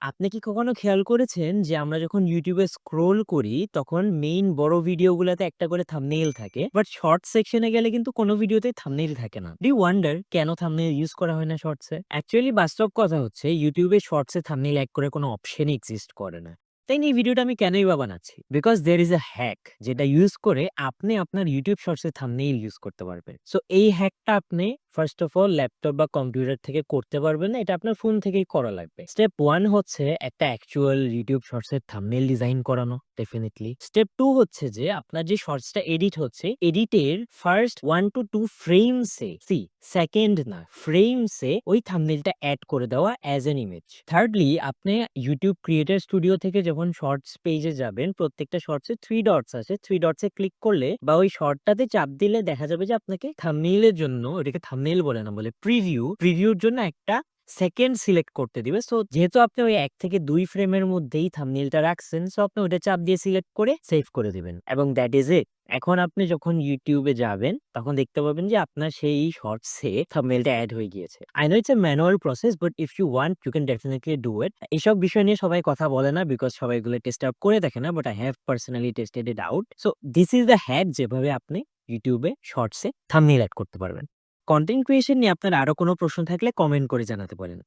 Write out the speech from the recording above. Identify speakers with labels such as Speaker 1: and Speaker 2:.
Speaker 1: আপনি কি কখনো খেয়াল করেছেন যে আমরা যখন YouTube এ স্ক্রল করি তখন মেইন বড় ভিডিওগুলাতে একটা করে থাম্বনেইল থাকে। বাট শর্ট সেকশনে গেলে কিন্তু কোনো ভিডিওতেই থাম্বনেইল থাকে না। ডু ইউ ওয়ান্ডার কেন থাম্বনেইল ইউজ করা হয় না শর্টস এ? অ্যাকচুয়ালি বাস্তব কথা হচ্ছে YouTube এ শর্টস এ থাম্বনেইল এড করে কোনো অপশনই এক্সিস্ট করে না। তাই নিয়ে এই ভিডিওটা আমি কেনই বা বানাচ্ছি? Because there is a hack যেটা ইউজ করে আপনি আপনার YouTube শর্টস এ থাম্বনেইল ইউজ করতে পারবেন। সো এই হ্যাকটা আপনি ফার্স্ট অফ অল ল্যাপটপ বা কম্পিউটার থেকে করতে পারবেন না। এটা আপনার ফোন থেকেই করা লাগবে। স্টেপ 1 হচ্ছে একটা অ্যাকচুয়াল YouTube শর্টস এর থাম্বনেইল ডিজাইন করানো ডেফিনিটলি। স্টেপ 2 হচ্ছে যে আপনার যে শর্টসটা এডিট হচ্ছে, এডিটের ফার্স্ট 1 টু 2 ফ্রেমস এ সেকেন্ড না, ফ্রেমস এ ওই থাম্বনেইলটা এড করে দেওয়া অ্যাজ অ্যান ইমেজ। থার্ডলি আপনি YouTube ক্রিয়েটর স্টুডিও থেকে যখন শর্টস পেজে যাবেন, প্রত্যেকটা শর্টসে 3 ডটস আছে। 3 ডটস এ ক্লিক করলে বা ওই শর্টটাতে চাপ দিলে দেখা যাবে যে আপনাকে থাম্বনেইলের জন্য, ওটাকে থাম্বনেইল বলে না, বলে প্রিভিউর জন্য একটা সেকেন্ড সিলেক্ট করতে দিবে। সো যেহেতু আপনি ওই ১ থেকে ২ ফ্রেমের মধ্যেই থাম্বনেইলটা রাখছেন, সো আপনি ওটা চাপ দিয়ে সিলেক্ট করে সেভ করে দিবেন এবং দ্যাট ইজ ইট। এখন আপনি যখন YouTube এ যাবেন তখন দেখতে পাবেন যে আপনার সেই শর্টসে থাম্বনেইলটা এড হয়ে গিয়েছে। I know it's a manual process but if you want you can definitely do it. এসব বিষয় নিয়ে সবাই কথা বলে না বিকজ সবাই এগুলো টেস্ট আউট করে দেখে না। But I have personally tested it out. So this is the hack যেভাবে আপনি YouTube এ শর্টসে থাম্বনেইল এড করতে পারবেন। কনটেন্ট ক্রিয়েশন নিয়ে আপনার আরো কোনো প্রশ্ন থাকলে কমেন্ট করে জানাতে পারেন।